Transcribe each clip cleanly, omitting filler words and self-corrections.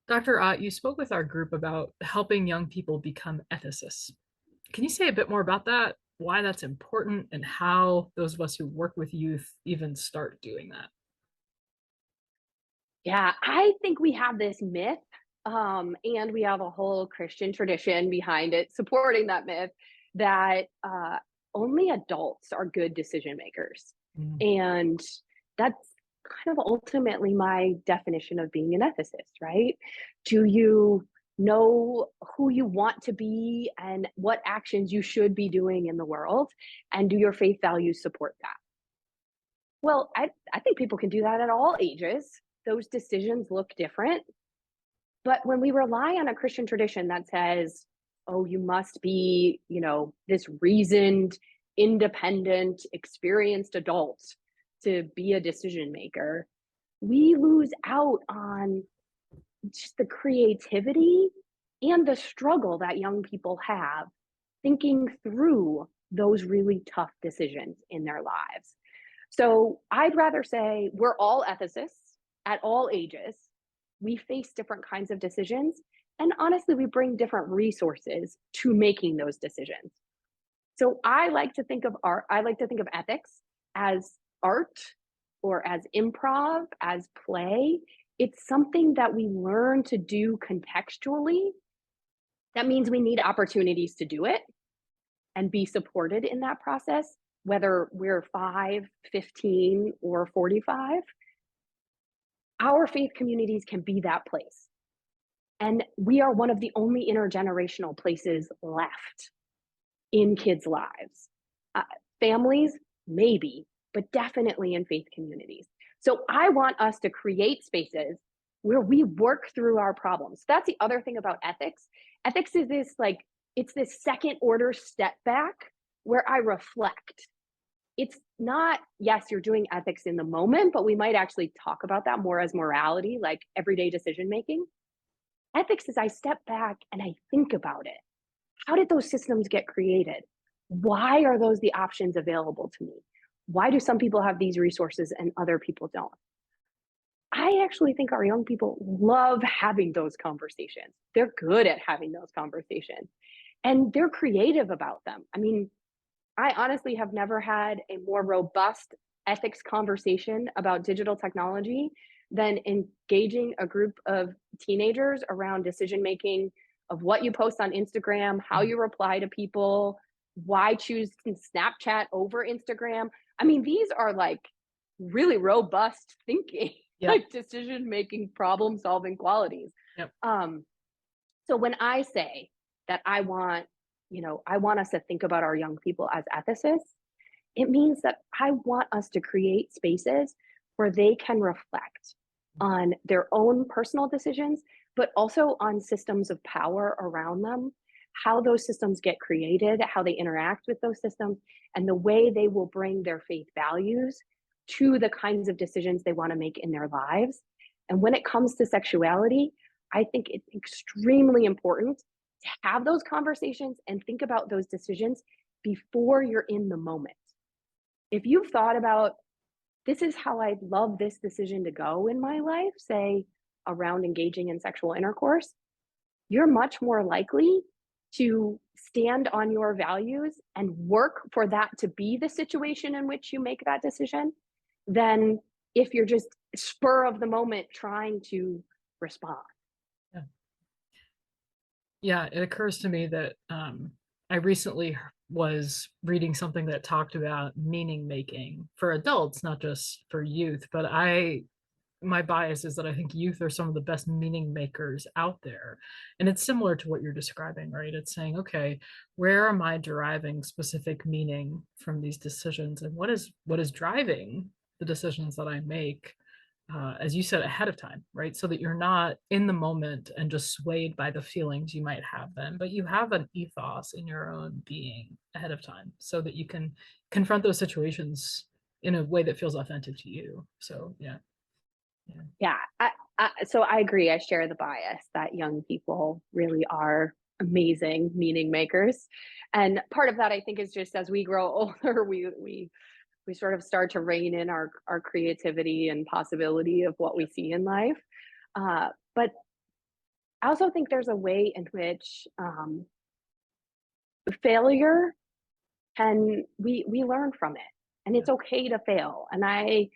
Dr. Ott, you spoke with our group about helping young people become ethicists. Can you say a bit more about that? Why that's important and how those of us who work with youth even start doing that? Yeah, I think we have this myth, and we have a whole Christian tradition behind it supporting that myth that only adults are good decision makers. Mm. And that's kind of ultimately my definition of being an ethicist, right? Do you know who you want to be and what actions you should be doing in the world? And do your faith values support that? Well, I think people can do that at all ages. Those decisions look different. But when we rely on a Christian tradition that says, oh, you must be, this reasoned, independent, experienced adult to be a decision maker, we lose out on just the creativity and the struggle that young people have thinking through those really tough decisions in their lives. So I'd rather say we're all ethicists at all ages. We face different kinds of decisions. And honestly, we bring different resources to making those decisions. So I like to think of ethics as art or as improv, as play. It's something that we learn to do contextually. That means we need opportunities to do it and be supported in that process, whether we're 5, 15, or 45. Our faith communities can be that place. And we are one of the only intergenerational places left in kids' lives. Uh, Families, maybe, but definitely in faith communities. So I want us to create spaces where we work through our problems. That's the other thing about ethics. Ethics is it's this second order step back where I reflect. It's not, yes, you're doing ethics in the moment, but we might actually talk about that more as morality, like everyday decision making. Ethics is I step back and I think about it. How did those systems get created? Why are those the options available to me? Why do some people have these resources and other people don't? I actually think our young people love having those conversations. They're good at having those conversations and they're creative about them. I mean, I honestly have never had a more robust ethics conversation about digital technology than engaging a group of teenagers around decision making of what you post on Instagram, how you reply to people, why choose Snapchat over Instagram. I mean, these are like really robust thinking, Yep. like decision making, problem solving qualities. Yep. Um, so when I say that I want us to think about our young people as ethicists, it means that I want us to create spaces where they can reflect on their own personal decisions, but also on systems of power around them, how those systems get created, how they interact with those systems, and the way they will bring their faith values to the kinds of decisions they want to make in their lives. And when it comes to sexuality, I think it's extremely important to have those conversations and think about those decisions before you're in the moment. If you've thought about, this is how I'd love this decision to go in my life, say around engaging in sexual intercourse, you're much more likely to stand on your values and work for that to be the situation in which you make that decision than if you're just spur of the moment trying to respond. Yeah. Yeah, it occurs to me that I recently was reading something that talked about meaning making for adults, not just for youth. But my bias is that I think youth are some of the best meaning makers out there. And it's similar to what you're describing, right? It's saying, okay, where am I deriving specific meaning from these decisions? And what is driving the decisions that I make? As you said, ahead of time, right? So that you're not in the moment and just swayed by the feelings you might have then, but you have an ethos in your own being ahead of time so that you can confront those situations in a way that feels authentic to you. So, yeah. Yeah. Yeah, so I agree. I share the bias that young people really are amazing meaning makers, and part of that I think is just as we grow older, we sort of start to rein in our creativity and possibility of what we see in life. But I also think there's a way in which failure can we learn from it, and Yeah. it's okay to fail. And I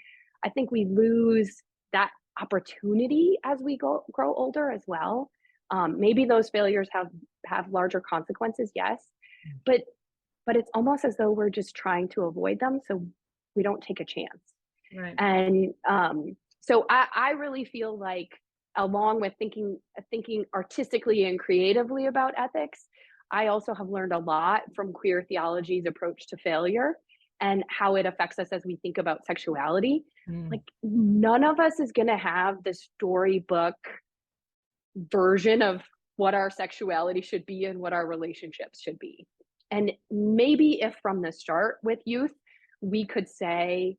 think we lose that opportunity as we grow older as well. Maybe those failures have larger consequences, yes, Mm. but it's almost as though we're just trying to avoid them so we don't take a chance. Right. And so I really feel like, along with thinking artistically and creatively about ethics, I also have learned a lot from queer theology's approach to failure and how it affects us as we think about sexuality. Mm. Like, none of us is going to have the storybook version of what our sexuality should be and what our relationships should be. And maybe if from the start with youth, we could say,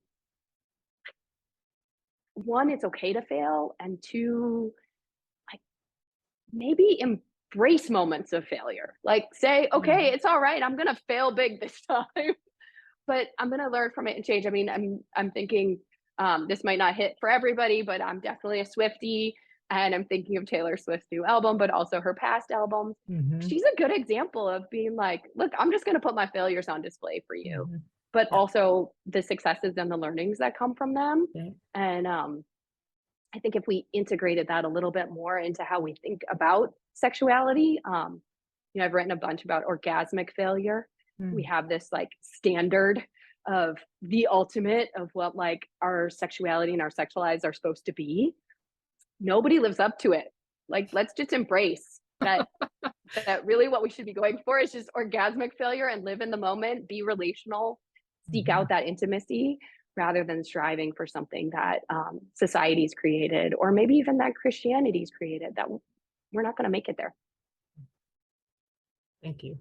one, it's okay to fail, and two, like, maybe embrace moments of failure. Like, say, okay, Mhm. it's all right, I'm gonna fail big this time, but I'm gonna learn from it and change. I mean, I'm thinking, this might not hit for everybody, but I'm definitely a Swiftie, and I'm thinking of Taylor Swift's new album, but also her past albums. Mhm. She's a good example of being like, look, I'm just gonna put my failures on display for you, Mhm. but Yeah. also the successes and the learnings that come from them. Yeah. And I think if we integrated that a little bit more into how we think about sexuality, I've written a bunch about orgasmic failure. We Mm. have this like standard of the ultimate of what like our sexuality and our sexual lives are supposed to be. Nobody lives up to it. Like, let's just embrace that really what we should be going for is just orgasmic failure and live in the moment, be relational, seek out Mhm. that intimacy rather than striving for something that society's created, or maybe even that Christianity's created, that we're not going to make it there. Thank you.